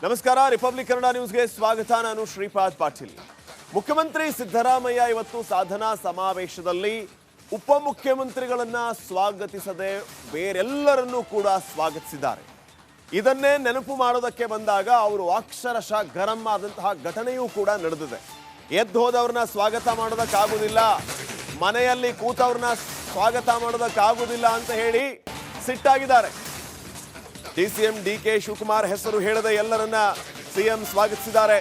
ನಮಸ್ಕಾರ. ರಿಪಬ್ಲಿಕ್ ಕನ್ನಡ ನ್ಯೂಸ್ಗೆ ಸ್ವಾಗತ. ನಾನು ಶ್ರೀಪಾದ್ ಪಾಟೀಲ್. ಮುಖ್ಯಮಂತ್ರಿ ಸಿದ್ದರಾಮಯ್ಯ ಇವತ್ತು ಸಾಧನಾ ಸಮಾವೇಶದಲ್ಲಿ ಉಪಮುಖ್ಯಮಂತ್ರಿಗಳನ್ನ ಸ್ವಾಗತಿಸದೆ ಬೇರೆಲ್ಲರನ್ನೂ ಕೂಡ ಸ್ವಾಗತಿಸಿದ್ದಾರೆ. ಇದನ್ನೇ ನೆನಪು ಮಾಡೋದಕ್ಕೆ ಬಂದಾಗ ಅವರು ಅಕ್ಷರಶಃ ಗರಂ ಆದಂತಹ ಘಟನೆಯೂ ಕೂಡ ನಡೆದಿದೆ. ಎದ್ದು ಹೋದವ್ರನ್ನ ಸ್ವಾಗತ ಮಾಡೋದಕ್ಕಾಗೋದಿಲ್ಲ, ಮನೆಯಲ್ಲಿ ಕೂತವ್ರನ್ನ ಸ್ವಾಗತ ಮಾಡೋದಕ್ಕಾಗೋದಿಲ್ಲ ಅಂತ ಹೇಳಿ ಸಿಟ್ಟಾಗಿದ್ದಾರೆ. ಡಿಸಿಎಂ ಡಿಕೆ ಶಿವಕುಮಾರ್ ಹೆಸರು ಹೇಳದೆ ಎಲ್ಲರನ್ನ ಸಿಎಂ ಸ್ವಾಗತಿಸಿದ್ದಾರೆ.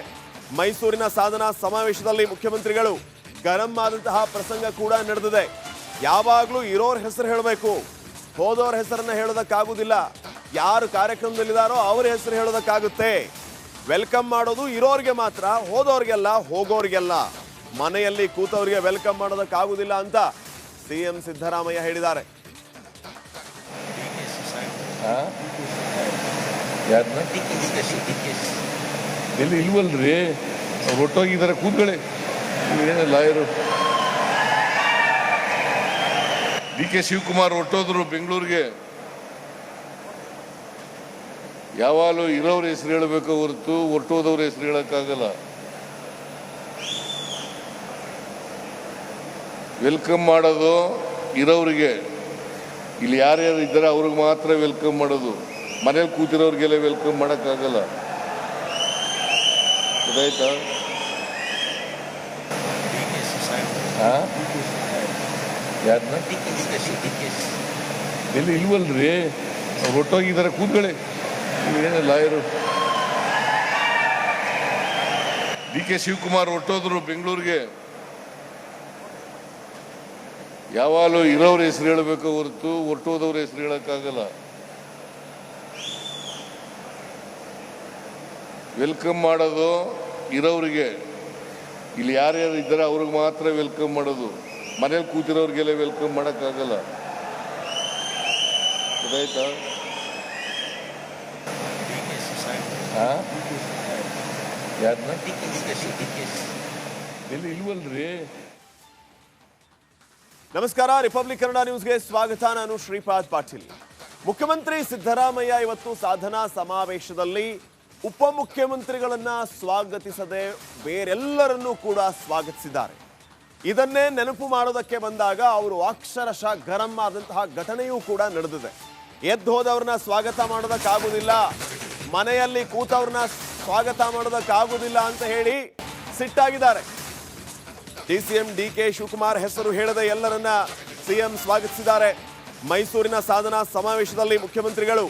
ಮೈಸೂರಿನ ಸಾಧನಾ ಸಮಾವೇಶದಲ್ಲಿ ಮುಖ್ಯಮಂತ್ರಿಗಳು ಗರಂ ಆದಂತಹ ಪ್ರಸಂಗ ಕೂಡ ನಡೆದಿದೆ. ಯಾವಾಗಲೂ ಇರೋರ ಹೆಸರು ಹೇಳಬೇಕು, ಹೋದವ್ರ ಹೆಸರನ್ನ ಹೇಳೋದಕ್ಕಾಗುದಿಲ್ಲ. ಯಾರು ಕಾರ್ಯಕ್ರಮದಲ್ಲಿದ್ದಾರೋ ಅವ್ರ ಹೆಸರು ಹೇಳೋದಕ್ಕಾಗುತ್ತೆ. ವೆಲ್ಕಮ್ ಮಾಡೋದು ಇರೋರಿಗೆ ಮಾತ್ರ, ಹೋದವ್ರಿಗೆಲ್ಲ ಹೋಗೋರಿಗೆಲ್ಲ. ಮನೆಯಲ್ಲಿ ಕೂತವ್ರಿಗೆ ವೆಲ್ಕಮ್ ಮಾಡೋದಕ್ಕಾಗುದಿಲ್ಲ ಅಂತ ಸಿಎಂ ಸಿದ್ದರಾಮಯ್ಯ ಹೇಳಿದ್ದಾರೆ. ಎಲ್ಲಿ ಇಲ್ವಲ್ರಿ, ಅವ್ರು ಒಟ್ಟೋಗಿದ್ದಾರೆ, ಕೂತ್ಕೊಳ್ಳಿ. ಏನ ಲಾಯರು ಡಿ ಕೆ ಶಿವಕುಮಾರ್ ಹೊಟ್ಟೋದ್ರು ಬೆಂಗಳೂರಿಗೆ. ಯಾವಾಗಲೂ ಇರೋರ ಹೆಸರು ಹೇಳಬೇಕು ಹೊರತು ಹೊರಟೋದವ್ರ ಹೆಸರು ಹೇಳಕ್ಕಾಗಲ್ಲ. ವೆಲ್ಕಮ್ ಮಾಡೋದು ಇರೋರಿಗೆ, ಇಲ್ಲಿ ಯಾರ್ಯಾರು ಇದ್ದಾರೆ ಅವ್ರಿಗೆ ಮಾತ್ರ ವೆಲ್ಕಮ್ ಮಾಡೋದು. ಮನೇಲಿ ಕೂತಿರೋರಿಗೆಲ್ಲ ವೆಲ್ಕಮ್ ಮಾಡೋಕ್ಕಾಗಲ್ಲ. ಗೊತ್ತಾಯ್ತಾ? ಯಾರನ್ನ ಎಲ್ಲಿ ಇಲ್ವಲ್ರಿ, ಅವ್ರು ಒಟ್ಟೋಗಿದ್ದಾರೆ, ಕೂತ್ಕೊಳ್ಳಿ. ಏನ ಲಾಯರು ಡಿ ಕೆ ಶಿವಕುಮಾರ್ ಹೊಟ್ಟೋದ್ರು ಬೆಂಗಳೂರಿಗೆ. ಯಾವಾಗಲೂ ಇರೋರ ಹೆಸರು ಹೇಳಬೇಕು ಹೊರತು ಹೊರಟೋದವ್ರ ಹೆಸರು ಹೇಳಕ್ಕಾಗಲ್ಲ. ವೆಲ್ಕಮ್ ಮಾಡೋದು ಇರೋರಿಗೆ, ಇಲ್ಲಿ ಯಾರ್ಯಾರು ಇದ್ದಾರೆ ಅವ್ರಿಗೆ ಮಾತ್ರ ವೆಲ್ಕಮ್ ಮಾಡೋದು. ಮನೇಲಿ ಕೂತಿರೋರಿಗೆಲ್ಲ ವೆಲ್ಕಮ್ ಮಾಡೋಕ್ಕಾಗಲ್ಲ. ಗೊತ್ತಾಯ್ತಾ? ಯಾರನ್ನ ಎಲ್ಲಿ ಇಲ್ವಲ್ರಿ. ನಮಸ್ಕಾರ. ರಿಪಬ್ಲಿಕ್ ಕನ್ನಡ ನ್ಯೂಸ್ಗೆ ಸ್ವಾಗತ. ನಾನು ಶ್ರೀಪಾದ್ ಪಾಟೀಲ್. ಮುಖ್ಯಮಂತ್ರಿ ಸಿದ್ದರಾಮಯ್ಯ ಇವತ್ತು ಸಾಧನಾ ಸಮಾವೇಶದಲ್ಲಿ ಉಪಮುಖ್ಯಮಂತ್ರಿಗಳನ್ನ ಸ್ವಾಗತಿಸದೆ ಬೇರೆಲ್ಲರನ್ನೂ ಕೂಡ ಸ್ವಾಗತಿಸಿದ್ದಾರೆ. ಇದನ್ನೇ ನೆನಪು ಮಾಡೋದಕ್ಕೆ ಬಂದಾಗ ಅವರು ಅಕ್ಷರಶಃ ಗರಂ ಆದಂತಹ ಘಟನೆಯೂ ಕೂಡ ನಡೆದಿದೆ. ಎದ್ದು ಹೋದವ್ರನ್ನ ಸ್ವಾಗತ ಮಾಡೋದಕ್ಕಾಗೋದಿಲ್ಲ, ಮನೆಯಲ್ಲಿ ಕೂತವ್ರನ್ನ ಸ್ವಾಗತ ಮಾಡೋದಕ್ಕಾಗೋದಿಲ್ಲ ಅಂತ ಹೇಳಿ ಸಿಟ್ಟಾಗಿದ್ದಾರೆ. ಡಿಸಿಎಂ ಡಿಕೆ ಶಿವಕುಮಾರ್ ಹೆಸರು ಹೇಳದೆ ಎಲ್ಲರನ್ನ ಸಿಎಂ ಸ್ವಾಗತಿಸಿದ್ದಾರೆ. ಮೈಸೂರಿನ ಸಾಧನಾ ಸಮಾವೇಶದಲ್ಲಿ ಮುಖ್ಯಮಂತ್ರಿಗಳು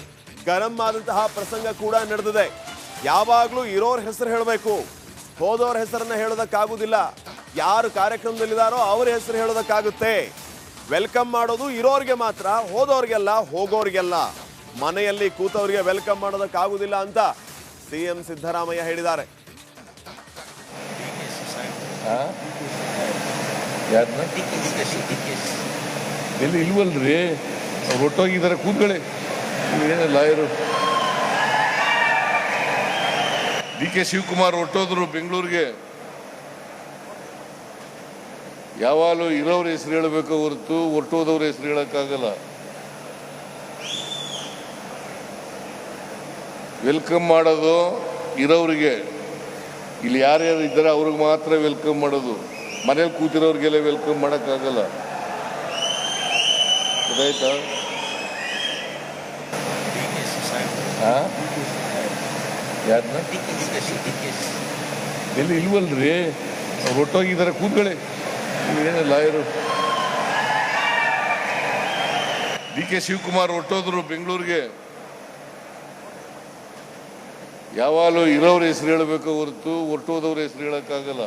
ಗರಂ ಆದಂತಹ ಪ್ರಸಂಗ ಕೂಡ ನಡೆದಿದೆ. ಯಾವಾಗಲೂ ಇರೋರ ಹೆಸರು ಹೇಳಬೇಕು, ಹೋದವ್ರ ಹೆಸರನ್ನ ಹೇಳೋದಕ್ಕಾಗುದಿಲ್ಲ. ಯಾರು ಕಾರ್ಯಕ್ರಮದಲ್ಲಿದ್ದಾರೋ ಅವ್ರ ಹೆಸರು ಹೇಳೋದಕ್ಕಾಗುತ್ತೆ. ವೆಲ್ಕಮ್ ಮಾಡೋದು ಇರೋರಿಗೆ ಮಾತ್ರ, ಹೋದವ್ರಿಗೆಲ್ಲ ಹೋಗೋರಿಗೆಲ್ಲ. ಮನೆಯಲ್ಲಿ ಕೂತವ್ರಿಗೆ ವೆಲ್ಕಮ್ ಮಾಡೋದಕ್ಕಾಗುದಿಲ್ಲ ಅಂತ ಸಿಎಂ ಸಿದ್ದರಾಮಯ್ಯ ಹೇಳಿದ್ದಾರೆ. ಎಲ್ಲಿ ಇಲ್ವಲ್ರಿ, ಅವ್ರು ಒಟ್ಟೋಗಿದ್ದಾರೆ, ಕೂತ್ಕೊಳ್ಳಿ. ಏನ ಲಾಯರು ಡಿ ಕೆ ಶಿವಕುಮಾರ್ ಹೊಟ್ಟೋದ್ರು ಬೆಂಗಳೂರಿಗೆ. ಯಾವಾಗಲೂ ಇರೋರ ಹೆಸರು ಹೇಳಬೇಕು ಹೊರತು ಹೊರಟೋದವ್ರ ಹೆಸರು ಹೇಳಕ್ಕಾಗಲ್ಲ. ವೆಲ್ಕಮ್ ಮಾಡೋದು ಇರೋರಿಗೆ, ಇಲ್ಲಿ ಯಾರ್ಯಾರು ಇದ್ದಾರೆ ಅವ್ರಿಗೆ ಮಾತ್ರ ವೆಲ್ಕಮ್ ಮಾಡೋದು. ಮನೇಲಿ ಕೂತಿರೋರಿಗೆಲ್ಲ ವೆಲ್ಕಮ್ ಮಾಡೋಕ್ಕಾಗಲ್ಲ. ಗೊತ್ತಾಯ್ತಾ? ಯಾರನ್ನ ಎಲ್ಲಿ ಇಲ್ವಲ್ರಿ, ಅವ್ರು ಒಟ್ಟೋಗಿದ್ದಾರೆ, ಕೂತ್ಕೊಳ್ಳಿ. ಏನ ಲಾಯರು ಡಿ ಕೆ ಶಿವಕುಮಾರ್ ಹೊಟ್ಟೋದ್ರು ಬೆಂಗಳೂರಿಗೆ. ಯಾವಾಗಲೂ ಇರೋರ ಹೆಸರು ಹೇಳಬೇಕು ಹೊರತು ಹೊರಟೋದವ್ರ ಹೆಸರು ಹೇಳಕ್ಕಾಗಲ್ಲ.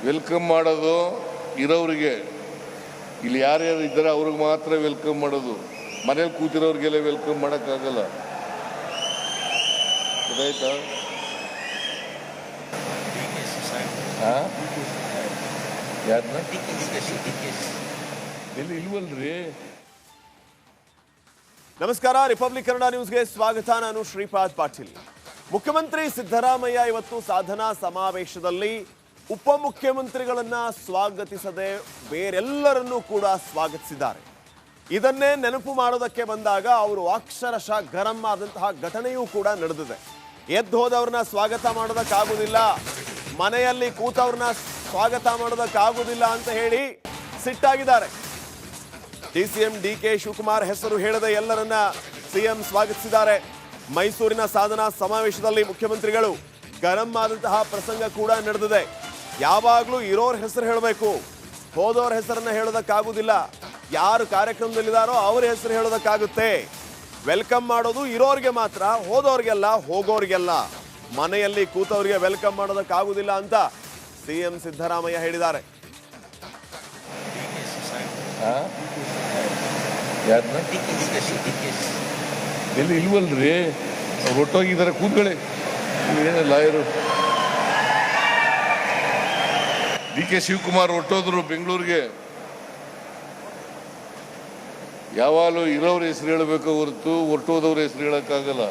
ವೆಲ್ಕಮ್ ಮಾಡೋದು ಇರೋರಿಗೆ, ಇಲ್ಲಿ ಯಾರ್ಯಾರು ಇದ್ದಾರೆ ಅವ್ರಿಗೆ ಮಾತ್ರ ವೆಲ್ಕಮ್ ಮಾಡೋದು. ಮನೇಲಿ ಕೂತಿರೋರಿಗೆಲ್ಲ ವೆಲ್ಕಮ್ ಮಾಡೋಕ್ಕಾಗಲ್ಲ. ಗೊತ್ತಾಯ್ತಾ? ಯಾರನ್ನ ಎಲ್ಲಿ ಇಲ್ವಲ್ರಿ. ನಮಸ್ಕಾರ. ರಿಪಬ್ಲಿಕ್ ಕನ್ನಡ ನ್ಯೂಸ್ಗೆ ಸ್ವಾಗತ. ನಾನು ಶ್ರೀಪಾದ್ ಪಾಟೀಲ್. ಮುಖ್ಯಮಂತ್ರಿ ಸಿದ್ದರಾಮಯ್ಯ ಇವತ್ತು ಸಾಧನಾ ಸಮಾವೇಶದಲ್ಲಿ ಉಪಮುಖ್ಯಮಂತ್ರಿಗಳನ್ನ ಸ್ವಾಗತಿಸದೆ ಬೇರೆಲ್ಲರನ್ನೂ ಕೂಡ ಸ್ವಾಗತಿಸಿದ್ದಾರೆ. ಇದನ್ನೇ ನೆನಪು ಮಾಡೋದಕ್ಕೆ ಬಂದಾಗ ಅವರು ಅಕ್ಷರಶಃ ಗರಂ ಆದಂತಹ ಘಟನೆಯೂ ಕೂಡ ನಡೆದಿದೆ. ಎದ್ದು ಹೋದವ್ರನ್ನ ಸ್ವಾಗತ ಮಾಡೋದಕ್ಕಾಗುದಿಲ್ಲ, ಮನೆಯಲ್ಲಿ ಕೂತವ್ರನ್ನ ಸ್ವಾಗತ ಮಾಡೋದಕ್ಕಾಗುದಿಲ್ಲ ಅಂತ ಹೇಳಿ ಸಿಟ್ಟಾಗಿದ್ದಾರೆ. ಡಿಸಿಎಂ ಡಿಕೆ ಶಿವಕುಮಾರ್ ಹೆಸರು ಹೇಳದೆ ಎಲ್ಲರನ್ನ ಸಿಎಂ ಸ್ವಾಗತಿಸಿದ್ದಾರೆ. ಮೈಸೂರಿನ ಸಾಧನಾ ಸಮಾವೇಶದಲ್ಲಿ ಮುಖ್ಯಮಂತ್ರಿಗಳು ಗರಂ ಆದಂತಹ ಪ್ರಸಂಗ ಕೂಡ ನಡೆದಿದೆ. ಯಾವಾಗಲೂ ಇರೋರ್ ಹೆಸರು ಹೇಳಬೇಕು, ಹೋದವ್ರ ಹೆಸರನ್ನ ಹೇಳೋದಕ್ಕಾಗುದಿಲ್ಲ. ಯಾರು ಕಾರ್ಯಕ್ರಮದಲ್ಲಿದ್ದಾರೋ ಅವ್ರ ಹೆಸರು ಹೇಳೋದಕ್ಕಾಗುತ್ತೆ. ವೆಲ್ಕಮ್ ಮಾಡೋದು ಇರೋರಿಗೆ ಮಾತ್ರ, ಹೋದವ್ರಿಗೆಲ್ಲ ಹೋಗೋರಿಗೆಲ್ಲ. ಮನೆಯಲ್ಲಿ ಕೂತವ್ರಿಗೆ ವೆಲ್ಕಮ್ ಮಾಡೋದಕ್ಕಾಗುದಿಲ್ಲ ಅಂತ ಸಿಎಂ ಸಿದ್ದರಾಮಯ್ಯ ಹೇಳಿದ್ದಾರೆ. ಎಲ್ಲಿ ಇಲ್ವಲ್ರಿ, ಒಟ್ಟೋಗಿದ್ದಾರೆ, ಕೂತ್ಕೊಳ್ಳಿ. ಲಾಯರು ಡಿಕೆ ಶಿವಕುಮಾರ್ ಹೊಟ್ಟೋದ್ರು ಬೆಂಗಳೂರಿಗೆ. ಯಾವಾಗಲೂ ಇರೋರ ಹೆಸರು ಹೇಳಬೇಕು ಹೊರತು ಹೊರಟೋದವ್ರ ಹೆಸರು ಹೇಳಕ್ಕಾಗಲ್ಲ.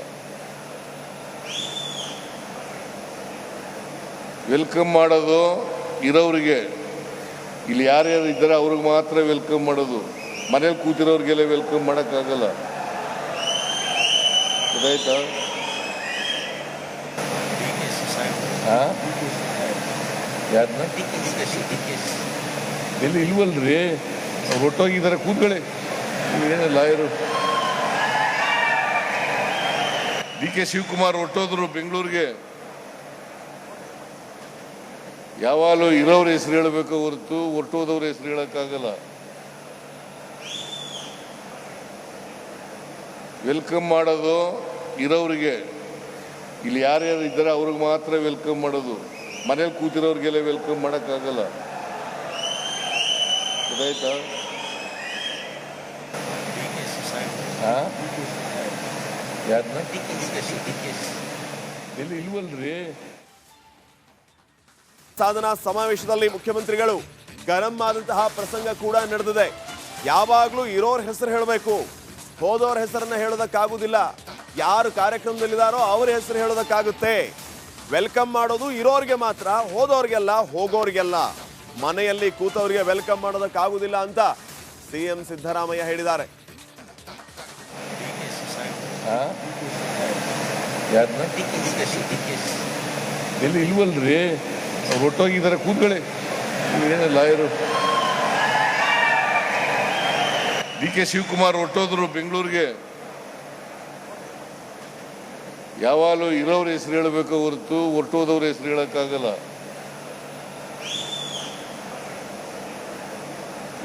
ವೆಲ್ಕಮ್ ಮಾಡೋದು ಇರೋರಿಗೆ, ಇಲ್ಲಿ ಯಾರ್ಯಾರು ಇದ್ದಾರೆ ಅವ್ರಿಗೆ ಮಾತ್ರ ವೆಲ್ಕಮ್ ಮಾಡೋದು. ಮನೇಲಿ ಕೂತಿರೋರಿಗೆಲ್ಲ ವೆಲ್ಕಮ್ ಮಾಡೋಕ್ಕಾಗಲ್ಲ. ಗೊತ್ತಾಯ್ತಾ? ಯಾರನ್ನ ಎಲ್ಲಿ ಇಲ್ವಲ್ರಿ, ಹೊಟ್ಟೋಗಿದ್ದಾರೆ, ಕೂತ್ಕೊಳ್ಳಿ. ಲಾಯರು ಡಿಕೆ ಶಿವಕುಮಾರ್ ಹೊಟ್ಟೋದ್ರು ಬೆಂಗಳೂರಿಗೆ. ಯಾವಾಗಲೂ ಇರೋರ ಹೆಸರು ಹೇಳಬೇಕು ಹೊರತು ಹೊರಟೋದವ್ರ ಹೆಸರು ಹೇಳಕ್ಕಾಗಲ್ಲ. ವೆಲ್ಕಮ್ ಮಾಡೋದು ಇರೋರಿಗೆ, ಇಲ್ಲಿ ಯಾರ್ಯಾರು ಇದ್ದಾರೆ ಅವ್ರಿಗೆ ಮಾತ್ರ ವೆಲ್ಕಮ್ ಮಾಡೋದು. ಮನೇಲಿ ಕೂತಿರೋರಿಗೆಲ್ಲ ವೆಲ್ಕಮ್ ಮಾಡೋಕ್ಕಾಗಲ್ಲ. ಗೊತ್ತಾಯ್ತಾ? ಯಾರನ್ನ ಎಲ್ಲಿ ಇಲ್ವಲ್ರಿ. ಸಾಧನಾ ಸಮಾವೇಶದಲ್ಲಿ ಮುಖ್ಯಮಂತ್ರಿಗಳು ಗರಂ ಆದಂತಹ ಪ್ರಸಂಗ ಕೂಡ ನಡೆದಿದೆ. ಯಾವಾಗಲೂ ಇರೋರ್ ಹೆಸರು ಹೇಳಬೇಕು, ಹೋದವ್ರ ಹೆಸರನ್ನ ಹೇಳೋದಕ್ಕಾಗುದಿಲ್ಲ. ಯಾರು ಕಾರ್ಯಕ್ರಮದಲ್ಲಿದ್ದಾರೋ ಅವ್ರ ಹೆಸರು ಹೇಳೋದಕ್ಕಾಗುತ್ತೆ. ವೆಲ್ಕಮ್ ಮಾಡೋದು ಇರೋರಿಗೆ ಮಾತ್ರ, ಹೋದವ್ರಿಗೆಲ್ಲ ಹೋಗೋರಿಗೆಲ್ಲ. ಮನೆಯಲ್ಲಿ ಕೂತವ್ರಿಗೆ ವೆಲ್ಕಮ್ ಮಾಡೋದಕ್ಕಾಗುದಿಲ್ಲ ಅಂತ ಸಿಎಂ ಸಿದ್ದರಾಮಯ್ಯ ಹೇಳಿದ್ದಾರೆ. ಯಾರನ್ನ ಎಲ್ಲಿ ಇಲ್ವಲ್ರಿ, ಹೊಟ್ಟೋಗಿದ್ದಾರೆ, ಕೂತ್ಕೊಳ್ಳಿ. ಲಾಯರು ಡಿಕೆ ಶಿವಕುಮಾರ್ ಹೊಟ್ಟೋದ್ರು ಬೆಂಗಳೂರಿಗೆ. ಯಾವಾಗಲೂ ಇರೋರ ಹೆಸರು ಹೇಳಬೇಕು ಹೊರತು ಹೊರಟೋದವ್ರ ಹೆಸರು ಹೇಳಕ್ಕಾಗಲ್ಲ.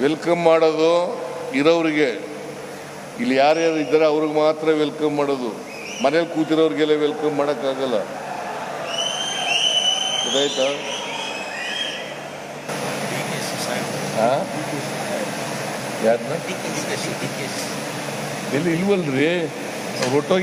ವೆಲ್ಕಮ್ ಮಾಡೋದು ಇರೋರಿಗೆ, ಇಲ್ಲಿ ಯಾರ್ಯಾರು ಇದ್ದಾರೆ ಅವ್ರಿಗೆ ಮಾತ್ರ ವೆಲ್ಕಮ್ ಮಾಡೋದು. ಮನೇಲಿ ಕೂತಿರೋರಿಗೆಲ್ಲ ವೆಲ್ಕಮ್ ಮಾಡೋಕ್ಕಾಗಲ್ಲ. ಗೊತ್ತಾಯ್ತಾ? ಯಾರನ್ನ ಎಲ್ಲಿ ಇಲ್ವಲ್ರಿ, ಹೊಟ್ಟೋಗಿ